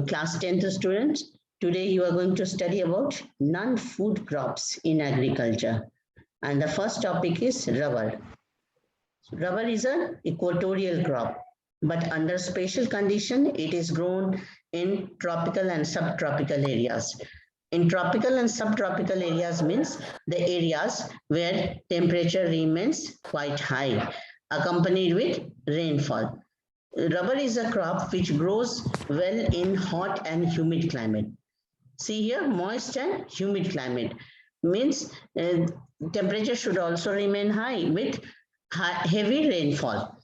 Class 10th students. Today you are going to study about non-food crops in agriculture. And the first topic is rubber. Rubber is an equatorial crop, but under special condition, it is grown in tropical and subtropical areas. In tropical and subtropical areas means the areas where temperature remains quite high, accompanied with rainfall. Rubber is a crop which grows well in hot and humid climate. See here, moist and humid climate means temperature should also remain high with heavy rainfall.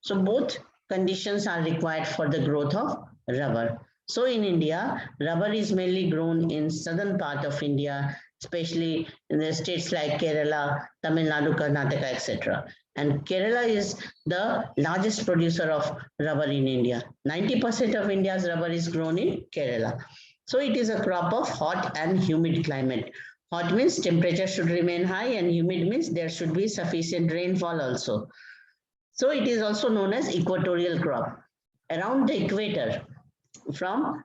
So both conditions are required for the growth of rubber. So in India, rubber is mainly grown in southern part of India, especially in the states like Kerala, Tamil Nadu, Karnataka, etc. And Kerala is the largest producer of rubber in India. 90% of India's rubber is grown in Kerala. So it is a crop of hot and humid climate. Hot means temperature should remain high, and humid means there should be sufficient rainfall also. So it is also known as equatorial crop. Around the equator, from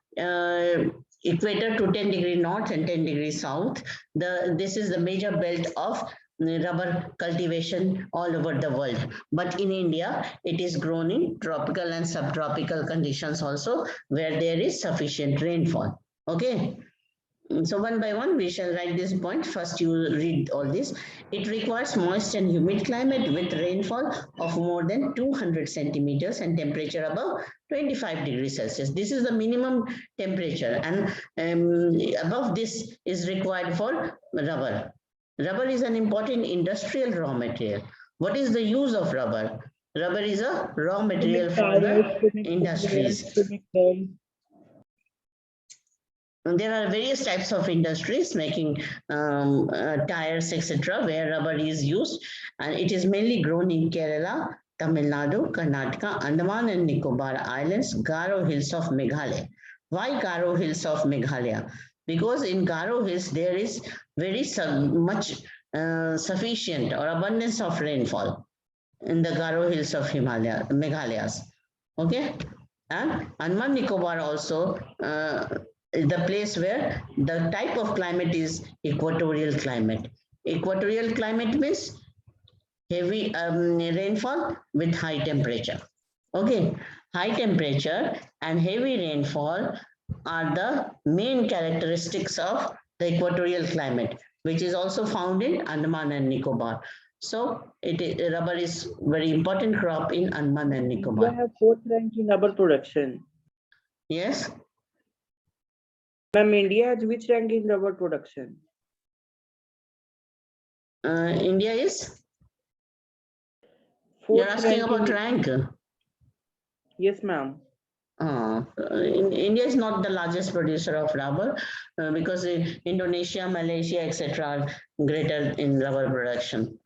equator to 10 degree north and 10 degree south, this is the major belt of rubber cultivation all over the world. But in India, it is grown in tropical and subtropical conditions also, where there is sufficient rainfall. Okay. So one by one, we shall write this point. First, you read all this. It requires moist and humid climate with rainfall of more than 200 centimeters and temperature above 25 degrees Celsius. This is the minimum temperature, and above this is required for rubber. Rubber is an important industrial raw material. What is the use of rubber? Rubber is a raw material for the industries. There are various types of industries making tires, etc., where rubber is used, and it is mainly grown in Kerala, Tamil Nadu, Karnataka, Andaman and Nicobar Islands, Garo Hills of Meghalaya. Why Garo Hills of Meghalaya? Because in Garo Hills there is very much sufficient or abundance of rainfall in the Garo Hills of Meghalayas. Okay, and Andaman Nicobar also. The place where the type of climate is equatorial climate. Equatorial climate means heavy rainfall with high temperature. Okay, high temperature and heavy rainfall are the main characteristics of the equatorial climate, which is also found in Andaman and Nicobar. So rubber is very important crop in Andaman and Nicobar. India have fourth rank in rubber production. Yes. Ma'am, India has which rank in rubber production? India is? Fourth You're asking about rank? Yes, ma'am. India is not the largest producer of rubber because Indonesia, Malaysia, etc. are greater in rubber production.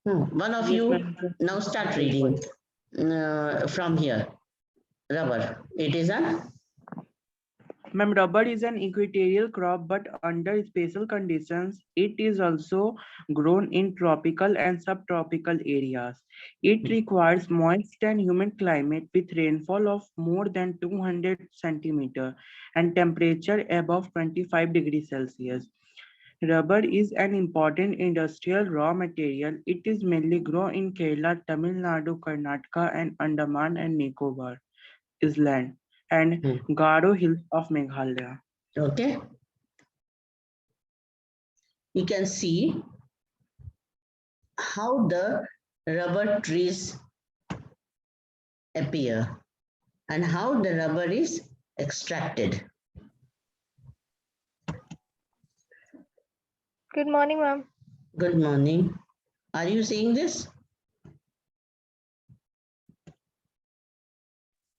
One of you now start reading from here. Rubber. It is an? Ma'am, rubber is an equatorial crop, but under special conditions, it is also grown in tropical and subtropical areas. It requires moist and humid climate with rainfall of more than 200 centimeters and temperature above 25 degrees Celsius. Rubber is an important industrial raw material. It is mainly grown in Kerala, Tamil Nadu, Karnataka, and Andaman and Nicobar Island and Garo Hills of Meghalaya. Okay. You can see how the rubber trees appear and how the rubber is extracted. Good morning, ma'am. Good morning. Are you seeing this?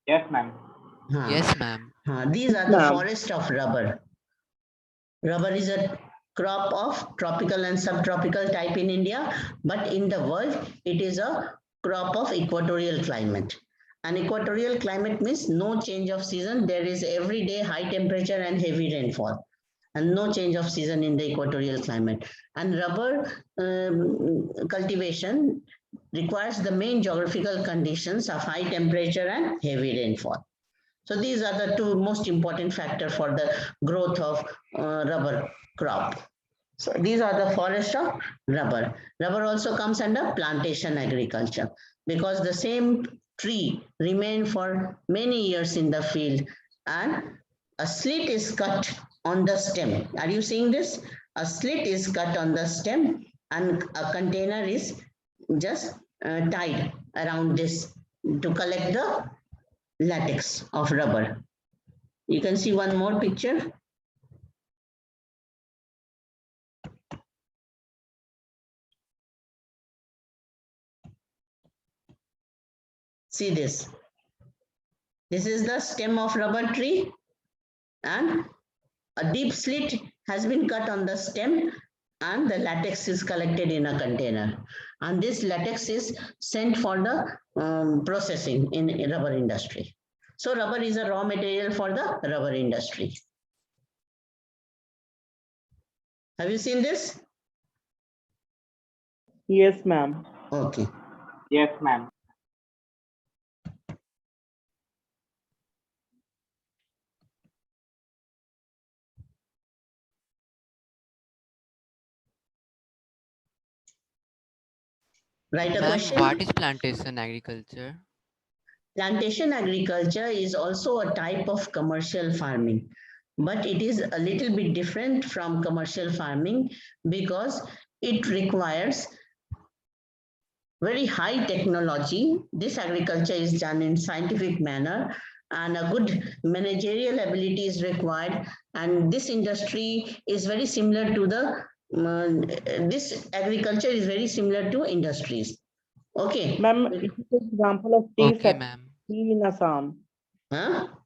Yes, ma'am. Yes, ma'am. These are the forest of rubber. Rubber is a crop of tropical and subtropical type in India, but in the world, it is a crop of equatorial climate. An equatorial climate means no change of season. There is every day high temperature and heavy rainfall, and no change of season in the equatorial climate. And rubber cultivation requires the main geographical conditions of high temperature and heavy rainfall. So these are the two most important factors for the growth of rubber crop. So these are the forest of rubber. Rubber also comes under plantation agriculture because the same tree remain for many years in the field and a slit is cut on the stem. Are you seeing this? A slit is cut on the stem and a container is just tied around this to collect the latex of rubber. You can see one more picture. See this. This is the stem of rubber tree and a deep slit has been cut on the stem and the latex is collected in a container. And this latex is sent for the processing in rubber industry. So rubber is a raw material for the rubber industry. Have you seen this? Yes, ma'am. Okay. Yes, ma'am. Write a question. What is plantation agriculture? Plantation agriculture is also a type of commercial farming, but it is a little bit different from commercial farming because it requires very high technology. This agriculture is done in scientific manner and a good managerial ability is required. And this industry is very similar to this agriculture is very similar to industries. Okay. Ma'am, it is an example of tea Okay, factory ma'am. in Assam. हाँ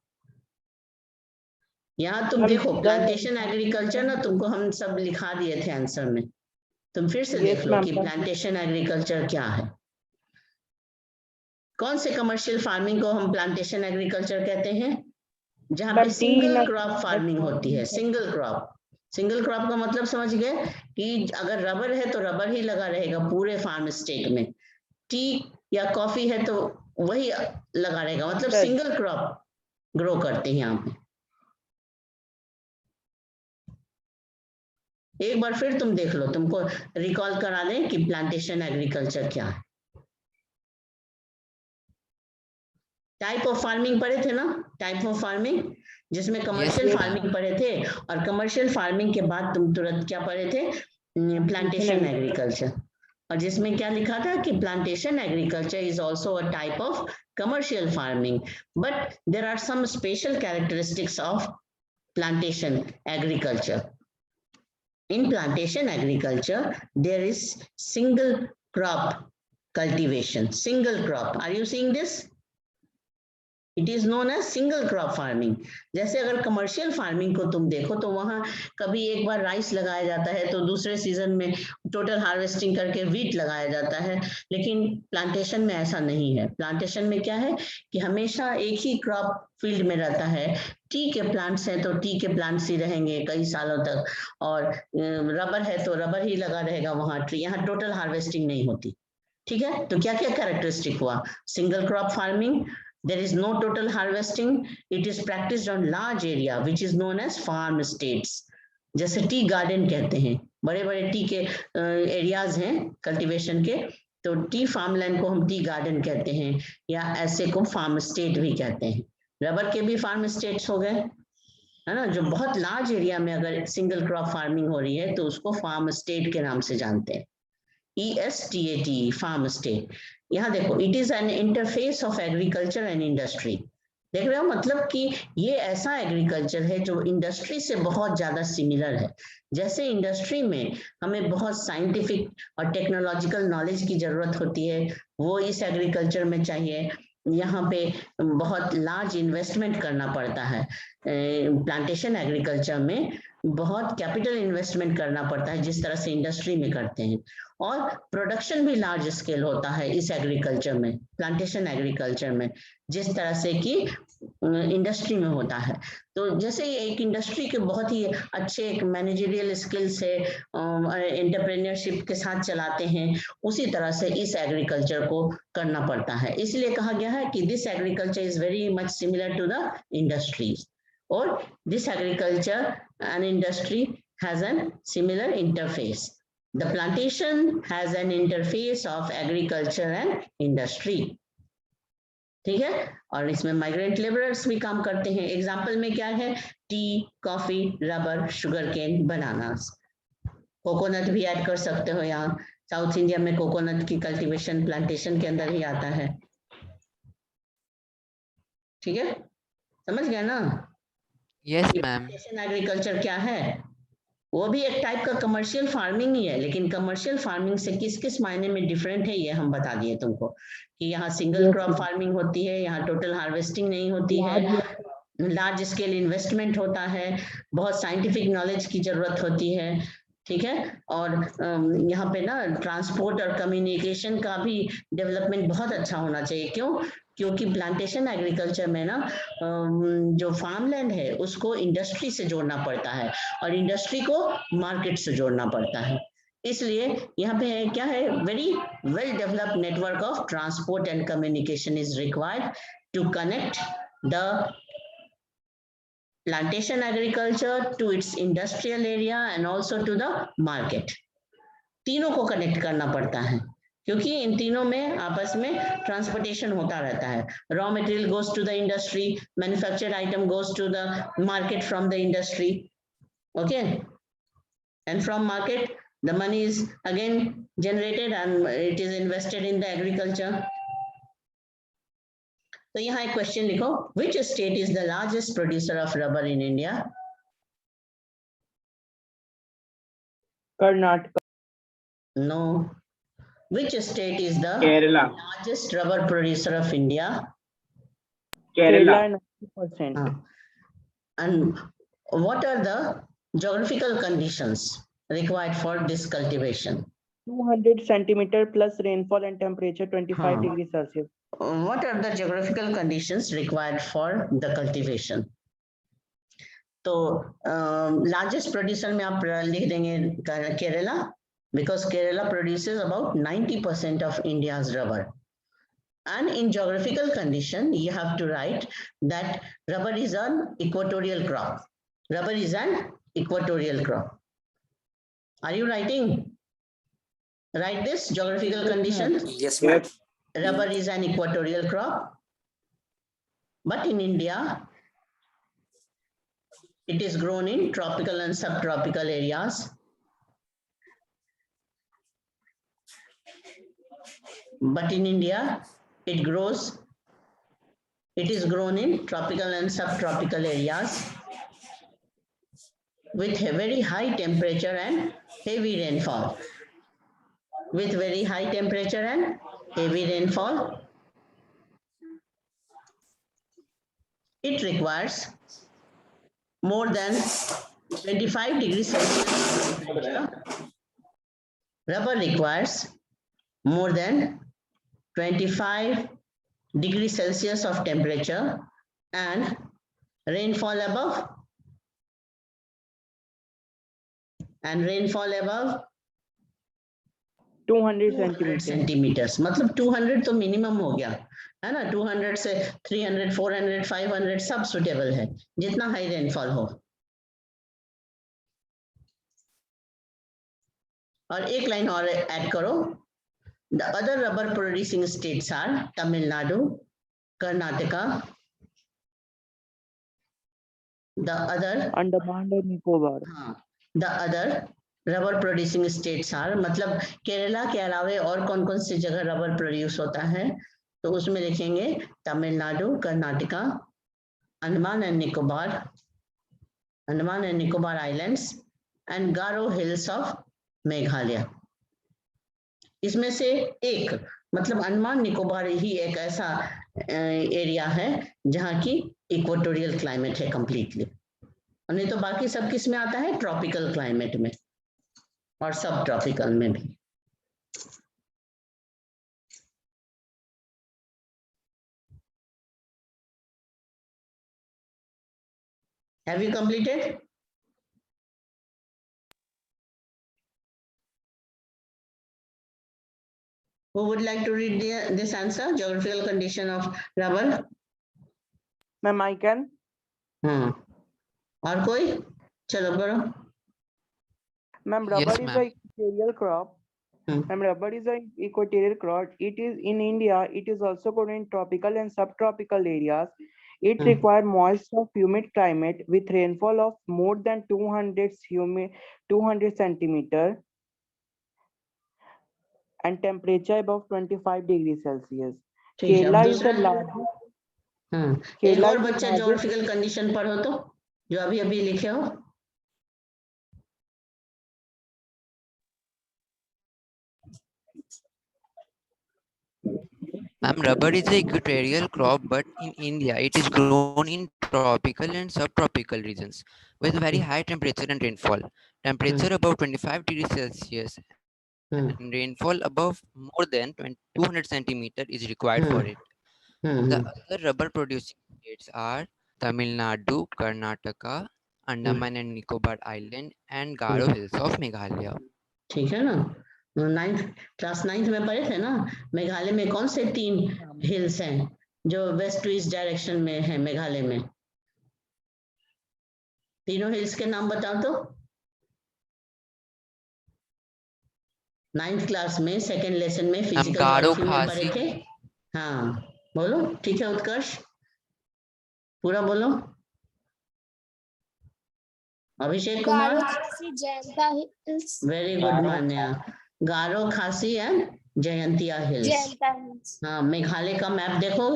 यहाँ तुम Ma'am, देखो the- plantation agriculture ना तुमको हम सब लिखा दिए थे आंसर में, तुम फिर से Yes, देख लो ma'am. कि प्लांटेशन एग्रीकल्चर क्या है। कौन से कमर्शियल फार्मिंग को हम प्लांटेशन एग्रीकल्चर कहते हैं? जहां पे Ma'am, single tea crop farming होती है। सिंगल क्रॉप, सिंगल क्रॉप का मतलब समझ गए कि अगर रबर है तो रबर ही लगा रहेगा पूरे फार्म स्टेट में, टी या कॉफी है तो वही लगा रहेगा, मतलब Right. सिंगल क्रॉप ग्रो करते हैं यहाँ पे। एक बार फिर तुम देख लो, तुमको रिकॉल करा दें कि प्लांटेशन एग्रीकल्चर क्या है। टाइप ऑफ फार्मिंग पढ़े थे ना, टाइप ऑफ फार्मिंग, जिसमें कमर्शियल Yes, फार्मिंग पढ़े थे और कमर्शियल फार्मिंग के बाद तुम तुरंत क्या पढ़े थे? Plantation agriculture. और जिसमें क्या लिखा था कि plantation agriculture is also a type of commercial farming, but there are some special characteristics of plantation agriculture. In plantation agriculture, there is single crop cultivation, single crop. Are you seeing this? It is known as single crop farming. जैसे अगर commercial farming को तुम देखो तो वहां कभी एक बार rice लगाया जाता है तो दूसरे सीजन में टोटल हार्वेस्टिंग करके वीट लगाया जाता है, लेकिन प्लांटेशन में ऐसा नहीं है। प्लांटेशन में क्या है कि हमेशा एक ही क्रॉप फील्ड में रहता है। टी के प्लांट्स हैं तो टी के प्लांट्स ही रहेंगे कई सालों तक, और रबर है तो रबर ही लगा रहेगा वहां ट्री, यहाँ टोटल हार्वेस्टिंग नहीं होती। ठीक है, तो क्या क्या कैरेक्टरिस्टिक हुआ? Single crop farming, there is no total harvesting, it is practiced on large area which is known as farm states. जैसे टी गार्डन कहते हैं, बड़े बड़े टी के एरियाज हैं कल्टीवेशन के, तो टी फार्मलैंड को हम टी गार्डन कहते हैं, या ऐसे को फार्म स्टेट भी कहते हैं। रबर के भी फार्म स्टेट्स हो गए, है ना, जो बहुत लार्ज एरिया में अगर सिंगल क्रॉप फार्मिंग हो रही है तो उसको फार्म स्टेट के नाम से जानते हैं, ESTAT, फार्म स्टेट। यहाँ देखो, it is an interface of agriculture and industry. देख रहे हो, मतलब कि ये ऐसा एग्रीकल्चर है जो इंडस्ट्री से बहुत ज्यादा सिमिलर है। जैसे इंडस्ट्री में हमें बहुत साइंटिफिक और टेक्नोलॉजिकल नॉलेज की जरूरत होती है, वो इस एग्रीकल्चर में चाहिए। यहाँ पे बहुत लार्ज इन्वेस्टमेंट करना पड़ता है प्लांटेशन एग्रीकल्चर में, बहुत कैपिटल इन्वेस्टमेंट करना पड़ता है जिस तरह से इंडस्ट्री में करते हैं, और प्रोडक्शन भी लार्ज स्केल होता है इस एग्रीकल्चर में, प्लांटेशन एग्रीकल्चर में, जिस तरह से कि इंडस्ट्री में होता है। तो जैसे एक इंडस्ट्री के बहुत ही अच्छे एक मैनेजरियल स्किल से एंटरप्रेन्योरशिप के साथ चलाते हैं, उसी तरह से इस एग्रीकल्चर को करना पड़ता है। इसलिए कहा गया है कि this agriculture is very much similar to the industries, और this agriculture and industry has a similar interface. The plantation has an interface of agriculture and industry. ठीक है, और इसमें माइग्रेंट लेबरर्स भी काम करते हैं। एग्जाम्पल में क्या है, tea, coffee, rubber, sugar cane, bananas, coconut भी ऐड कर सकते हो। यहाँ साउथ इंडिया में कोकोनट की कल्टीवेशन प्लांटेशन के अंदर ही आता है। ठीक है, समझ गया ना? Yes, ma'am. एग्रीकल्चर क्या है, वो भी एक टाइप का कमर्शियल फार्मिंग ही है, लेकिन कमर्शियल फार्मिंग से किस किस मायने में डिफरेंट है ये हम बता दिए तुमको, कि यहाँ सिंगल क्रॉप फार्मिंग होती है, यहाँ टोटल हार्वेस्टिंग नहीं होती है, लार्ज स्केल इन्वेस्टमेंट होता है, बहुत साइंटिफिक नॉलेज की जरूरत होती है। ठीक है, और यहाँ पे ना ट्रांसपोर्ट और कम्युनिकेशन का भी डेवलपमेंट बहुत अच्छा होना चाहिए। क्यों? क्योंकि प्लांटेशन एग्रीकल्चर में ना जो फार्मलैंड है उसको इंडस्ट्री से जोड़ना पड़ता है, और इंडस्ट्री को मार्केट से जोड़ना पड़ता है। इसलिए यहाँ पे क्या है, very well developed network of transport and communication is required to connect the plantation agriculture to its industrial area and also to the market. तीनों को कनेक्ट करना पड़ता है, क्योंकि इन तीनों में आपस में ट्रांसपोर्टेशन होता रहता है। Raw material goes to the industry, manufactured item goes to the market from the industry, okay, and from market the money is again generated and it is invested in the agriculture. तो यहाँ एक question लिखो, which state is the largest producer of rubber in India? Karnataka. No. Which state is the Kerala. largest rubber producer of India? Kerala. 90%. And what are the geographical conditions required for this cultivation? 200 centimeter plus rainfall and temperature 25 degrees Celsius. What are the geographical conditions required for the cultivation? तो largest producer में आप लिख देंगे Kerala, because Kerala produces about 90% of India's rubber. And in geographical condition, you have to write that rubber is an equatorial crop. Rubber is an equatorial crop. Are you writing? Write this geographical condition. Yes, ma'am. Rubber is an equatorial crop, but in India, it is grown in tropical and subtropical areas. But in India, it is grown in tropical and subtropical areas with a very high temperature and heavy rainfall. With very high temperature and heavy rainfall, it requires more than 25 degrees Celsius temperature. Rubber requires more than 25 degrees Celsius of temperature and rainfall above 200 centimetres, मतलब 200 तो minimum हो गया है ना। 200 से 300, 400, 500 सब suitable है, जितना हाई रेनफॉल हो। और एक लाइन और ऐड करो, the other rubber producing states are Tamil Nadu, Karnataka, the other Andaman and Nicobar. हाँ, the other rubber producing states are, मतलब केरला के अलावे और कौन कौन सी जगह रबर प्रोड्यूस होता है, तो उसमें लिखेंगे Tamil Nadu, Karnataka, Andaman and Nicobar islands and Garo hills of Meghalaya. इसमें से एक, मतलब अंडमान निकोबार ही एक ऐसा एरिया है जहाँ की इक्वेटोरियल क्लाइमेट है कंप्लीटली, और नहीं तो बाकी सब किस में आता है, ट्रॉपिकल क्लाइमेट में और सब ट्रॉपिकल में भी। Have you completed? Who would like to read this answer? Geographical condition of rubber. Ma'am, I can. हाँ, और कोई? चलो बढ़ो। Ma'am, Yes, rubber is ma'am. a equatorial crop. Ma'am, rubber is an equatorial crop. It is in India. It is also grown in tropical and subtropical areas. It requires moist or humid climate with rainfall of more than 200 centimeter and temperature above 25 degrees Celsius. ठीक है, अब Kerala is the दूसरा। largest. हाँ, एक Kerala और is the बच्चा largest. Geographical condition पढ़ो तो, जो अभी अभी लिखे हो। Ma'am, rubber is a equatorial crop, but in India, it is grown in tropical and subtropical regions with very high temperature and rainfall. Temperature above 25 degrees Celsius and rainfall above more than 200 centimeter is required for it. The other rubber producing states are Tamil Nadu, Karnataka, Andaman and Nicobar Island, and Garo Hills of Meghalaya. ठीक है ना, class 9 में पढ़े थे ना, मेघालय में कौन से 3 हिल्स हैं जो वेस्ट टू ईस्ट डायरेक्शन में है मेघालय में? तीनों हिल्स के नाम बताओ तो। 9th क्लास में सेकंड लेसन में फिजिकल गारो ज्योग्राफी में पढ़े खासी। थे। हाँ बोलो, ठीक है उत्कर्ष, पूरा बोलो। अभिषेक कुमार, वेरी गुड मान्या। गारो खासी एंड जयंतिया हिल्स। हाँ, मेघालय का मैप देखो,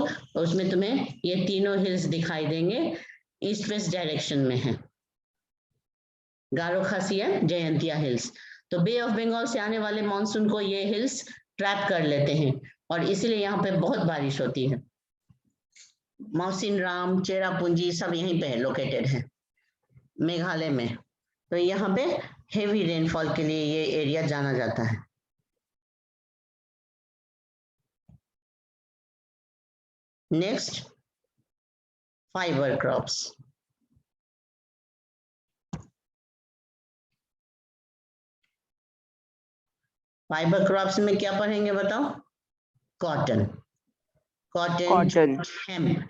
उसमें तुम्हें ये तीनों हिल्स दिखाई देंगे, ईस्ट वेस्ट डायरेक्शन में है। गारो खासी एंड जयंतिया हिल्स। तो बे ऑफ बंगाल से आने वाले मानसून को ये हिल्स ट्रैप कर लेते हैं और इसीलिए यहाँ पे बहुत बारिश होती है। मौसिन राम, चेरापूंजी सब यहीं पे लोकेटेड है मेघालय में। तो यहाँ पे हेवी रेनफॉल के लिए ये एरिया जाना जाता है। Next, fibre crops. Fibre crops में क्या पढ़ेंगे बताओ? Cotton, cotton, hemp.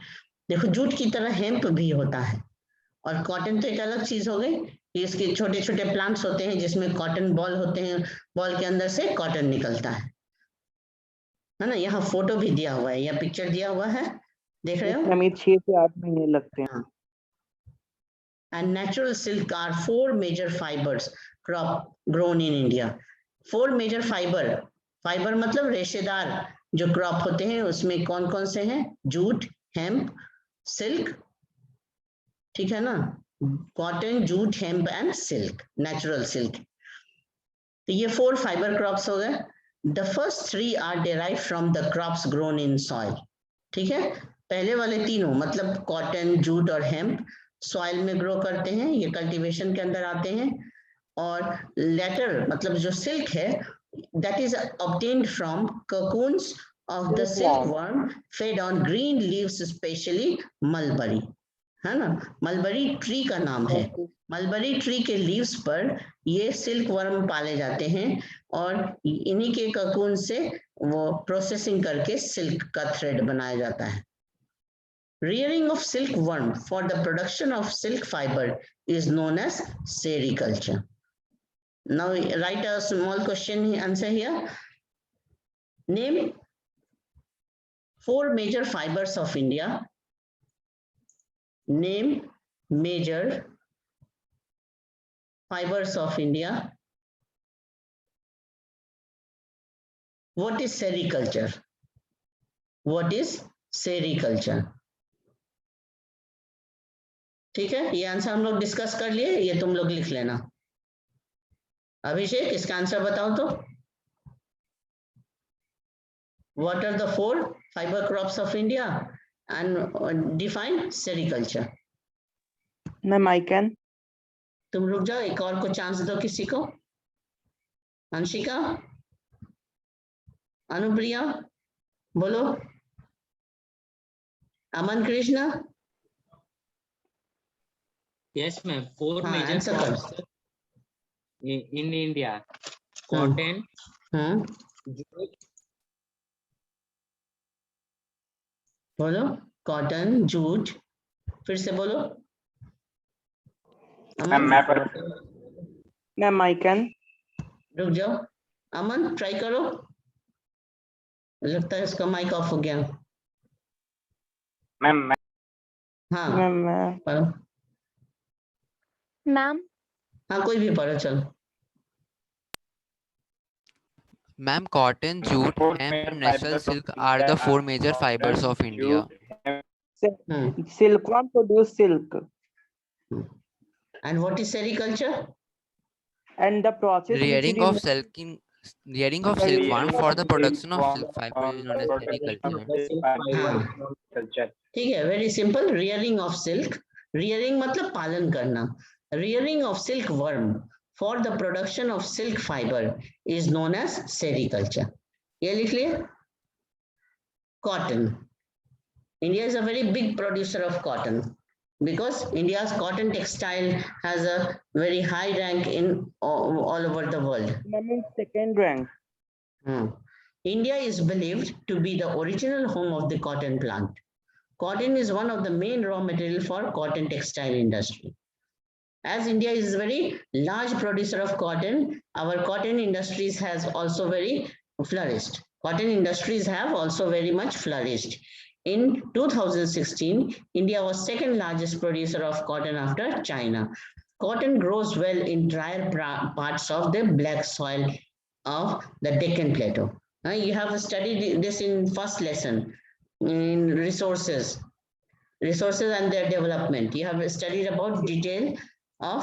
देखो जूट की तरह हेम्प भी होता है, और कॉटन तो एक अलग चीज हो गई। इसके छोटे छोटे प्लांट्स होते हैं जिसमें कॉटन बॉल होते हैं, बॉल के अंदर से कॉटन निकलता है ना। यहाँ फोटो भी दिया हुआ है या पिक्चर दिया हुआ है, देख रहे हो? 6 से 8 महीने लगते हैं। And natural silk are 4 major fibers crop grown in India. 4 major fibre मतलब रेशेदार जो क्रॉप होते हैं, उसमें कौन कौन से हैं? जूट, हेम्प, सिल्क, ठीक है ना, cotton, jute, hemp and silk, natural silk. तो ये 4 फाइबर क्रॉप्स हो गए। The first 3 are derived from the crops grown in soil. ठीक है, पहले वाले तीनों मतलब कॉटन, जूट और हेम्प सॉइल में ग्रो करते हैं, ये कल्टीवेशन के अंदर आते हैं। और लेटर मतलब जो सिल्क है, that is obtained from cocoons of the silkworm fed on green leaves, specially mulberry, है ना। मलबरी ट्री का नाम है। मलबरी ट्री के लीव्स पर ये सिल्क वर्म पाले जाते हैं और इन्हीं के ककून से वो प्रोसेसिंग करके सिल्क का थ्रेड बनाया जाता है। Rearing of silkworm for the production of silk fiber is known as sericulture. Now write a small question answer here. Name 4 major fibers of India. Name major fibers of India. What is sericulture? What is sericulture? ठीक है, ये answer हम लोग discuss कर लिए, ये तुम लोग लिख लेना। अभिषेक, इसका आंसर बताओ तो। What are the 4 fiber crops of India and define sericulture? Ma'am, I can. तुम रुक जाओ, एक और को चांस दो किसी को। अंशिका, अनुप्रिया, बोलो। अमन कृष्ण, Yes, ma'am. Four हाँ major आंसर करो। crops in India: cotton, jute, बोलो। कॉटन, जूट, फिर से बोलो। अमन, Ma'am, I can. रुक जाओ। अमन ट्राई करो, लगता है इसका माइक ऑफ हो गया। ma'am. हाँ Ma'am, पढ़ो। मैम हाँ कोई भी पढ़ो, चलो। Ma'am, cotton, jute, and natural silk are the four major fibers of India. silkworm produce silk, And what is sericulture? and the process Rearing which of silkworm for the production of silk fiber is known as sericulture. ठीक है, very simple. Rearing of silk, rearing मतलब पालन करना। Rearing of silk worm for the production of silk fibre is known as sericulture. ये लिख लिए। Cotton, India is a very big producer of cotton because India's cotton textile has a very high rank in all over the world. second rank. India is believed to be the original home of the cotton plant. Cotton is one of the main raw material for cotton textile industry. As India is a very large producer of cotton, our cotton industries has also very flourished. Cotton industries have also very much flourished. In 2016, India was second largest producer of cotton after China. Cotton grows well in drier parts of the black soil of the Deccan Plateau. You have studied this in first lesson in resources and their development. You have studied about detail of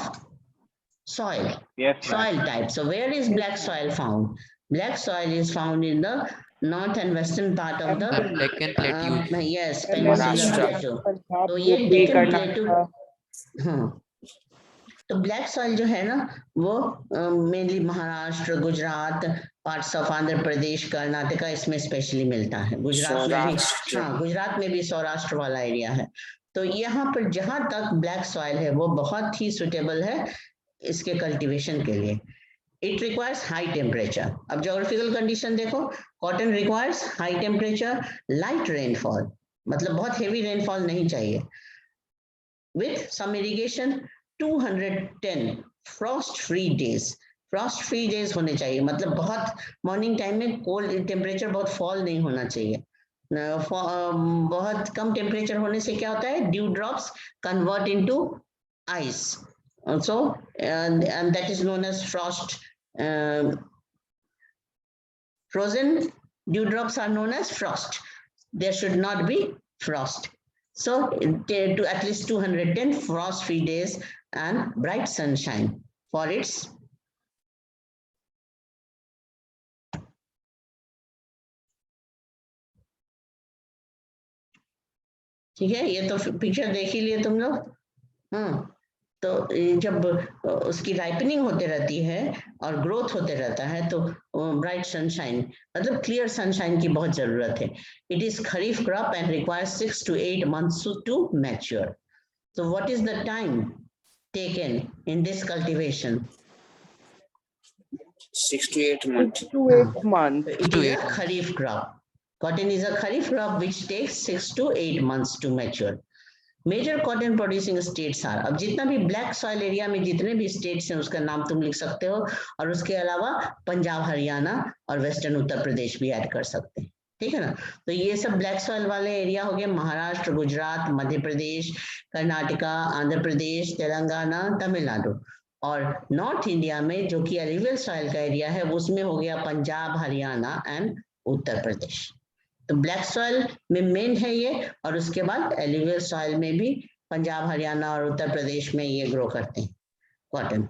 soil. Yes, soil type. So where is black soil found? Black soil is found in the north and western part of the Deccan Plateau. yes, Peninsular Plateau. तो ये UP, Deccan Plateau, Karnataka. हाँ, तो black soil जो है ना वो mainly Maharashtra, Gujarat, parts of Andhra Pradesh, Karnataka, इसमें specially मिलता है। गुजरात में भी, हाँ गुजरात में भी सौराष्ट्र वाला एरिया है। तो यहाँ पर जहां तक ब्लैक सॉइल है वो बहुत ही सुटेबल है इसके कल्टीवेशन के लिए। It requires high temperature. अब जोग्राफिकल कंडीशन देखो, cotton requires high temperature, light rainfall, मतलब बहुत हेवी रेनफॉल नहीं चाहिए, with some irrigation, 210 frost free days. Frost free days होने चाहिए, मतलब बहुत मॉर्निंग टाइम में कोल्ड टेम्परेचर बहुत फॉल नहीं होना चाहिए। बहुत कम टेम्परेचर होने से क्या होता है, due drops convert into ice, so and that is known as frost. Frozen dewdrops are known as frost. There should not be frost. So to at least 210 frost free days and bright sunshine for its ठीक है। ये तो picture देख ही लिए तुम लोग। तो जब उसकी राइपनिंग होते रहती है और ग्रोथ होते रहता है तो ब्राइट सनशाइन, मतलब क्लियर सनशाइन की बहुत जरूरत है। It is kharif crop and requires 6 to 8 months to mature. So what is the time taken in this cultivation? 6 to 8 months. 6 to 8 months. It is a kharif crop. Cotton is a kharif crop which takes 6 to 8 months to mature. Major cotton producing states are, अब जितना भी black soil area में जितने भी states हैं उसका नाम तुम लिख सकते हो, और उसके अलावा पंजाब, हरियाणा और वेस्टर्न उत्तर प्रदेश भी ऐड कर सकते हैं, ठीक है ना। तो ये सब ब्लैक सॉइल वाले एरिया हो गए, महाराष्ट्र, गुजरात, मध्य प्रदेश, कर्नाटका, आंध्र प्रदेश, तेलंगाना, तमिलनाडु। और नॉर्थ इंडिया में जो कि एलिवियल सॉइल का एरिया है उसमें हो गया पंजाब, हरियाणा एंड उत्तर प्रदेश। तो ब्लैक सॉइल में मेन है ये, और उसके बाद एलिवियल सॉइल में भी पंजाब, हरियाणा और उत्तर प्रदेश में ये ग्रो करते हैं कॉटन,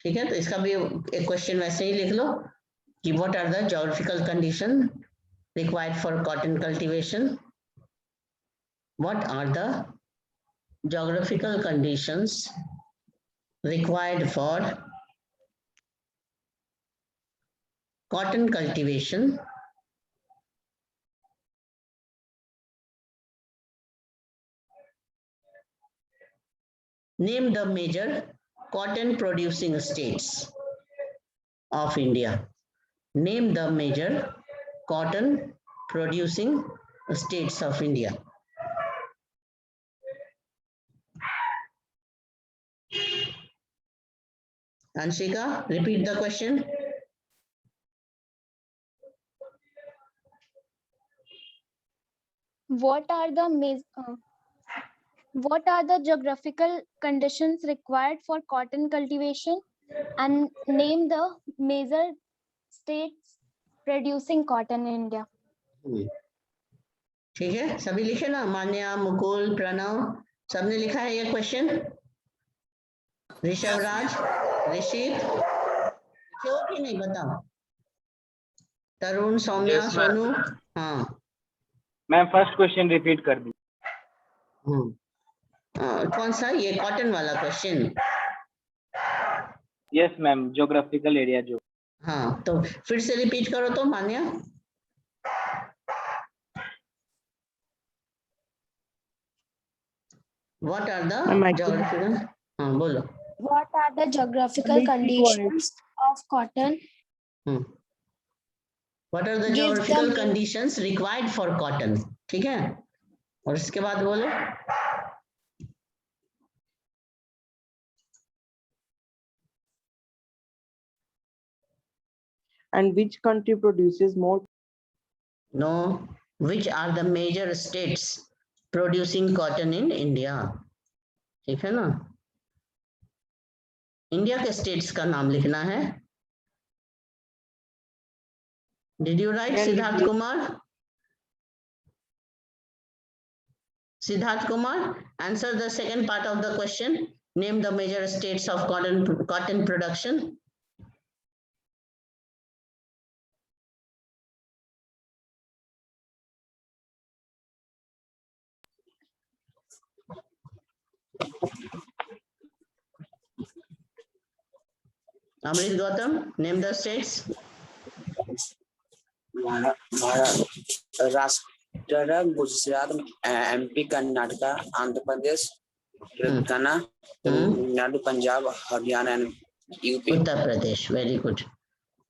ठीक है। तो इसका भी एक क्वेश्चन वैसे ही लिख लो कि what are the geographical condition required for cotton cultivation, what are the geographical conditions required for cotton cultivation name the major cotton producing states of India. Name the major cotton producing states of India. Anshika, repeat the question. What are the geographical conditions required for cotton cultivation, and name the major states producing cotton in India? ठीक है, सभी लिखे ना, मान्या, मुकुल, प्रणव, सबने लिखा है ये question? Rishabh राज, ऋषित, लिखे हो कि नहीं बताओ? तरुण, सौम्या, सोनू, हाँ मैम फर्स्ट क्वेश्चन रिपीट कर दी। कौन सा? ये कॉटन वाला question? Yes ma'am, geographical area जो। हाँ, तो फिर से रिपीट करो तो मान्या। What are the geographical? हाँ बोलो। What are the geographical conditions of cotton? What are the geographical conditions required for cotton? ठीक है, और इसके बाद बोलो। And which country produces more? No, which are the major states producing cotton in India? ठीक है ना, इंडिया के स्टेट्स का नाम लिखना है। Did you write, Siddharth Kumar? Siddharth Kumar, answer the second part of the question. Name the major states of cotton production. Amrit Gautam, name the states. Maharashtra, Gujarat, MP, Karnataka, Andhra Pradesh, Telangana, Tamil Nadu, Punjab, Haryana, UP, Uttar Pradesh. Very good.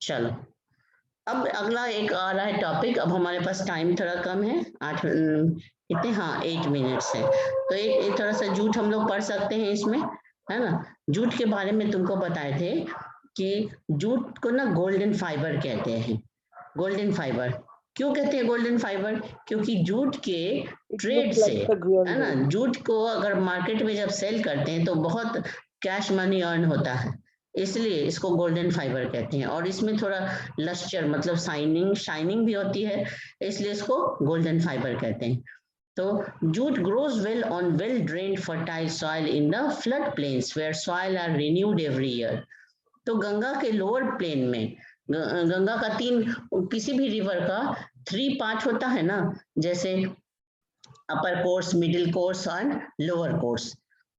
चलो अब अगला एक आ रहा है टॉपिक। अब हमारे पास time थोड़ा कम है, 8 कितने, हाँ 8 मिनट्स है, तो एक थोड़ा सा जूट हम लोग पढ़ सकते हैं इसमें, है ना। जूट के बारे में तुमको बताए थे कि जूट को ना गोल्डन फाइबर कहते हैं। गोल्डन फाइबर क्यों कहते हैं गोल्डन फाइबर? क्योंकि जूट के ट्रेड से, है ना, जूट को अगर मार्केट में जब सेल करते हैं तो बहुत कैश मनी अर्न होता है, इसलिए इसको गोल्डन फाइबर कहते हैं। और इसमें थोड़ा लस्टर मतलब शाइनिंग भी होती है, इसलिए इसको गोल्डन फाइबर कहते हैं। तो jute grows well on well drained fertile soil in the flood plains where soil are renewed every year. तो गंगा के लोअर प्लेन में, गंगा का किसी भी रिवर का 3 पार्ट होता है ना, जैसे अपर कोर्स, मिडिल कोर्स और लोअर कोर्स।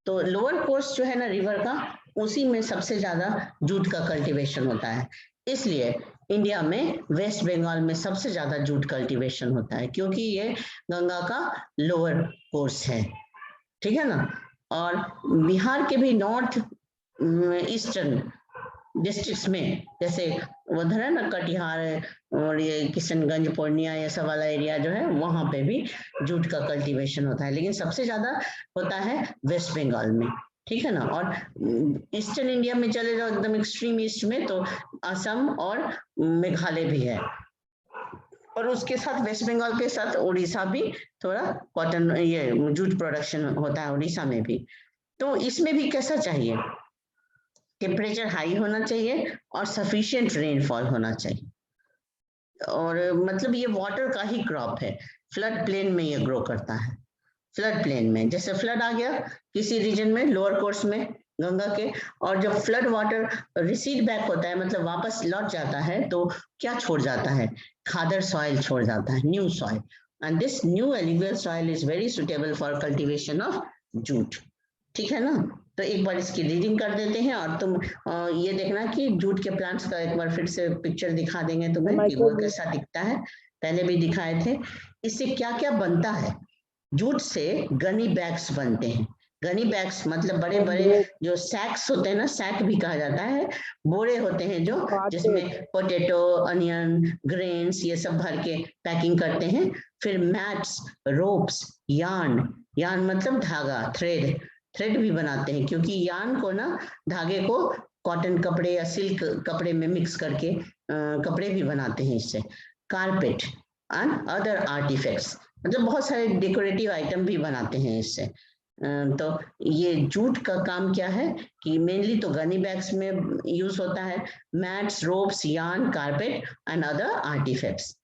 तो लोअर कोर्स जो है ना रिवर का, उसी में सबसे ज्यादा जूट का कल्टीवेशन होता है। इसलिए इंडिया में वेस्ट बंगाल में सबसे ज्यादा जूट कल्टीवेशन होता है, क्योंकि ये गंगा का लोअर कोर्स है, ठीक है ना। और बिहार के भी नॉर्थ ईस्टर्न डिस्ट्रिक्ट्स में, जैसे उधर है ना कटिहार और ये किशनगंज, पूर्णिया, ये सब वाला एरिया जो है, वहां पे भी जूट का कल्टीवेशन होता है, लेकिन सबसे ज्यादा होता है वेस्ट बंगाल में, ठीक है ना। और ईस्टर्न इंडिया में चले जाओ एकदम एक्सट्रीम ईस्ट में, तो असम और मेघालय भी है, और उसके साथ वेस्ट बंगाल के साथ उड़ीसा भी थोड़ा कॉटन ये जूट प्रोडक्शन होता है, उड़ीसा में भी। तो इसमें भी कैसा चाहिए, टेम्परेचर हाई होना चाहिए और सफिशिएंट रेनफॉल होना चाहिए। और मतलब ये वाटर का ही क्रॉप है, फ्लड प्लेन में ये ग्रो करता है। फ्लड प्लेन में जैसे फ्लड आ गया किसी रीजन में, लोअर कोर्स में गंगा के, और जब फ्लड वाटर रिसीड बैक होता है, मतलब वापस लौट जाता है, तो क्या छोड़ जाता है? खादर सॉइल छोड़ जाता है, new soil, and this new alluvial soil is very suitable for cultivation of jute, ठीक है ना। तो एक बार इसकी रीडिंग कर देते हैं और तुम ये देखना कि जूट के प्लांट्स का एक बार फिर से पिक्चर दिखा देंगे तुम्हें कि वो कैसा दिखता है, पहले भी दिखाए थे। इससे क्या क्या बनता है? जूट से गनी बैग्स बनते हैं। गनी बैग्स मतलब बड़े बड़े जो सैक्स होते हैं ना, सैक भी कहा जाता है, बोरे होते हैं जो जिसमें पोटैटो, अनियन, ग्रेन्स ये सब भर के पैकिंग करते हैं। फिर मैट्स, रोप्स, यार्न, यार्न मतलब धागा, थ्रेड भी बनाते हैं, क्योंकि यार्न को ना, धागे को कॉटन कपड़े या सिल्क कपड़े में मिक्स करके कपड़े भी बनाते हैं इससे। कारपेट एंड अदर आर्टिफैक्ट्स, मतलब बहुत सारे डेकोरेटिव आइटम भी बनाते हैं इससे। तो ये जूट का काम क्या है कि मेनली तो गनी बैग्स में यूज होता है, mats, ropes, yarn, carpet and other artifacts.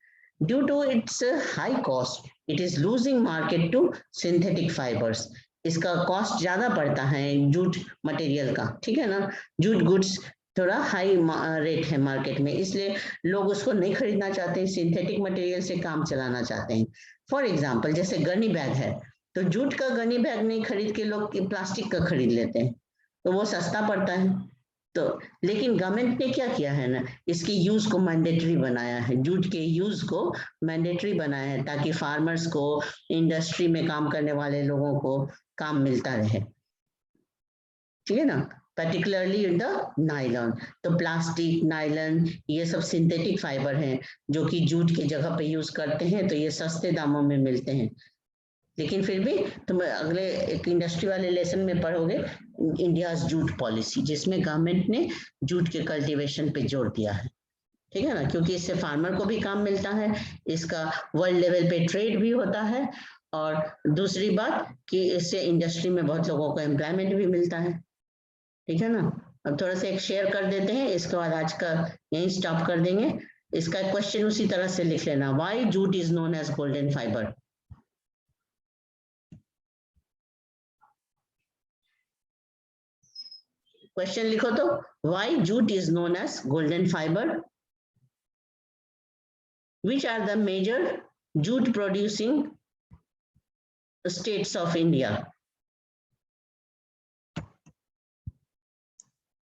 Due to its high cost it is losing market to synthetic fibres. इसका कॉस्ट ज्यादा पड़ता है जूट मटेरियल का, ठीक है ना। जूट गुड्स थोड़ा हाई रेट है मार्केट में, इसलिए लोग उसको नहीं खरीदना चाहते हैं, सिंथेटिक मटेरियल से काम चलाना चाहते हैं। फॉर एग्जाम्पल जैसे गनी बैग है, तो जूट का गनी बैग नहीं खरीद के लोग प्लास्टिक का खरीद लेते हैं, तो वो सस्ता पड़ता है। तो लेकिन गवर्नमेंट ने क्या किया है ना, इसके यूज को मैंडेटरी बनाया है, जूट के यूज को मैंडेटरी बनाया है, ताकि फार्मर्स को, इंडस्ट्री में काम करने वाले लोगों को काम मिलता रहे, ठीक है ना। पर्टिकुलरली इन द नायलॉन, तो प्लास्टिक, नायलॉन ये सब सिंथेटिक फाइबर हैं जो कि जूट की जगह पे यूज करते हैं, तो ये सस्ते दामों में मिलते हैं। लेकिन फिर भी तुम अगले एक इंडस्ट्री वाले लेसन में पढ़ोगे इंडियाज जूट पॉलिसी, जिसमें गवर्नमेंट ने जूट के कल्टीवेशन पे जोर दिया है, ठीक है ना, क्योंकि इससे फार्मर को भी काम मिलता है, इसका वर्ल्ड लेवल पे ट्रेड भी होता है, और दूसरी बात कि इससे इंडस्ट्री में बहुत लोगों को एम्प्लॉयमेंट भी मिलता है, ठीक है ना। अब थोड़ा सा एक शेयर कर देते हैं, इसके बाद आज का यहीं स्टॉप कर देंगे। इसका क्वेश्चन उसी तरह से लिख लेना, why jute is known as golden fibre. Question लिखो तो, why jute is known as golden fibre, which are the major jute producing states of India,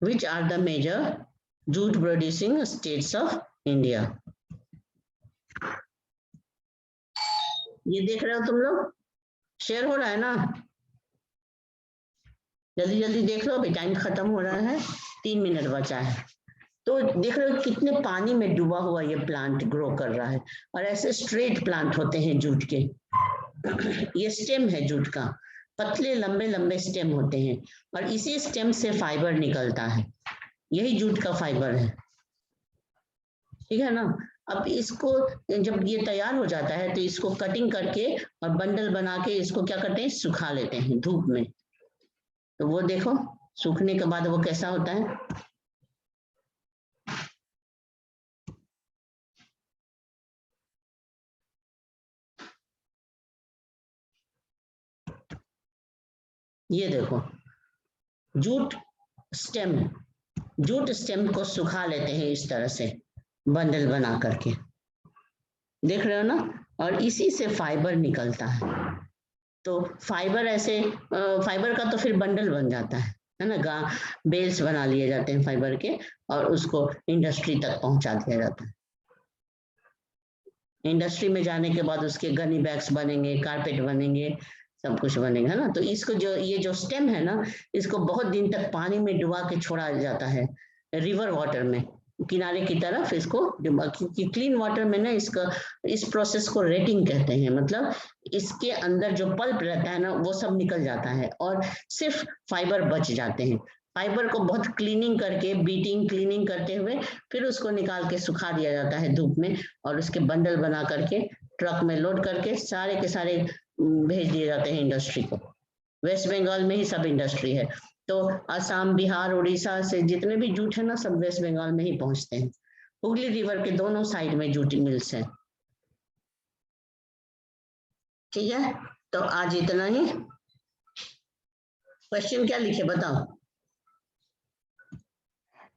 which are the major jute producing states of India। ये देख रहे हो तुम लोग, share हो रहा है ना, जल्दी जल्दी देख लो, अभी टाइम खत्म हो रहा है, 3 मिनट बचा है। तो देख रहे हो कितने पानी में डूबा हुआ ये प्लांट ग्रो कर रहा है, और ऐसे स्ट्रेट प्लांट होते हैं जूट के। ये स्टेम है जूट का, पतले लंबे लंबे स्टेम होते हैं, और इसी स्टेम से फाइबर निकलता है, यही जूट का फाइबर है, ठीक है ना। अब इसको जब ये तैयार हो जाता है तो इसको कटिंग करके और बंडल बना के इसको क्या करते हैं, सुखा लेते हैं धूप में। तो वो देखो सूखने के बाद वो कैसा होता है, ये देखो जूट स्टेम को सुखा लेते हैं इस तरह से बंडल बना करके, देख रहे हो ना, और इसी से फाइबर निकलता है। तो फाइबर ऐसे फाइबर का तो फिर बंडल बन जाता है ना, बेल्स बना लिए जाते हैं फाइबर के, और उसको इंडस्ट्री तक पहुंचा दिया जाता है। इंडस्ट्री में जाने के बाद उसके गनी बैग्स बनेंगे, कारपेट बनेंगे, सब कुछ बनेगा ना। तो इसको जो ये जो स्टेम है ना, इसको बहुत दिन तक पानी में डुबा के छोड़ा जाता है, रिवर वाटर में किनारे की तरफ इसको डुबा, क्योंकि क्लीन वाटर में ना इसका इस प्रोसेस को रेटिंग कहते हैं, मतलब इसके अंदर जो पल्प रहता है ना वो सब निकल जाता है और सिर्फ फाइबर बच जाते हैं। फाइबर को बहुत क्लीनिंग करके, बीटिंग क्लीनिंग करते हुए फिर उसको निकाल के सुखा दिया जाता है धूप में, और उसके बंडल बना करके ट्रक में लोड करके सारे के सारे भेज दिए जाते हैं इंडस्ट्री को। वेस्ट बंगाल में ही सब इंडस्ट्री है, तो असम, बिहार, उड़ीसा से जितने भी जूट है ना सब वेस्ट बंगाल में ही पहुंचते हैं। हुगली रिवर के दोनों साइड में जूट मिल्स है, ठीक है। तो आज इतना ही। क्वेश्चन क्या लिखे बताओ।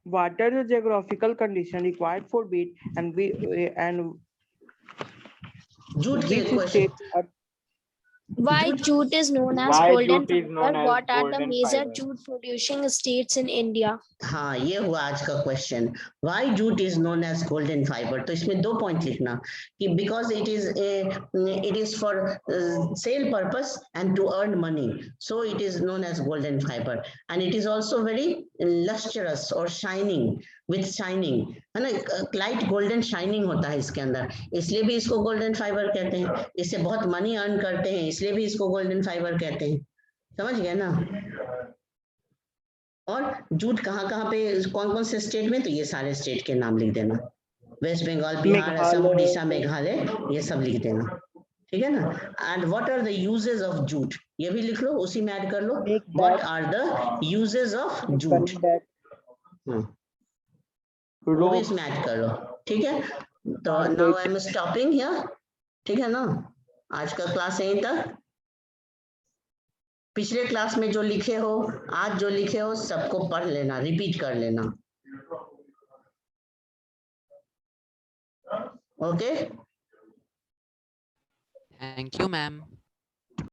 What are the geographical conditions required for wheat jute के which question, states are Why jute is known as Why golden jute is known fiber? as What are the golden major fiber? jute producing states in India? हाँ, ये हुआ आज का question. Why jute is known as golden fiber? तो इसमें 2 point लिखना कि because it is for sale purpose and to earn money, so it is known as golden fiber, and it is also very lustrous or shining, with shining, है ना, light golden shining होता है इसके अंदर, इसलिए भी इसको गोल्डन फाइबर कहते हैं. इससे बहुत मनी अर्न करते हैं, इसलिए भी इसको गोल्डन फाइबर कहते हैं. समझ गए ना? और जूट कहाँ पे, कौन से स्टेट में, तो ये सारे स्टेट के नाम लिख देना. वेस्ट बंगाल, बिहार, असम, उड़ीसा, मेघालय, ये सब लिख देना. ठीक है ना? And what are the uses of jute, ये भी लिख लो, उसी में ऐड कर लो. What are the uses of jute, वो भी इसमें ऐड कर लो. ठीक है? तो now I am stopping here. ठीक है ना? आज का क्लास यहीं तक. पिछले क्लास में जो लिखे हो, आज जो लिखे हो, सबको पढ़ लेना, रिपीट कर लेना. ओके? Thank you, ma'am.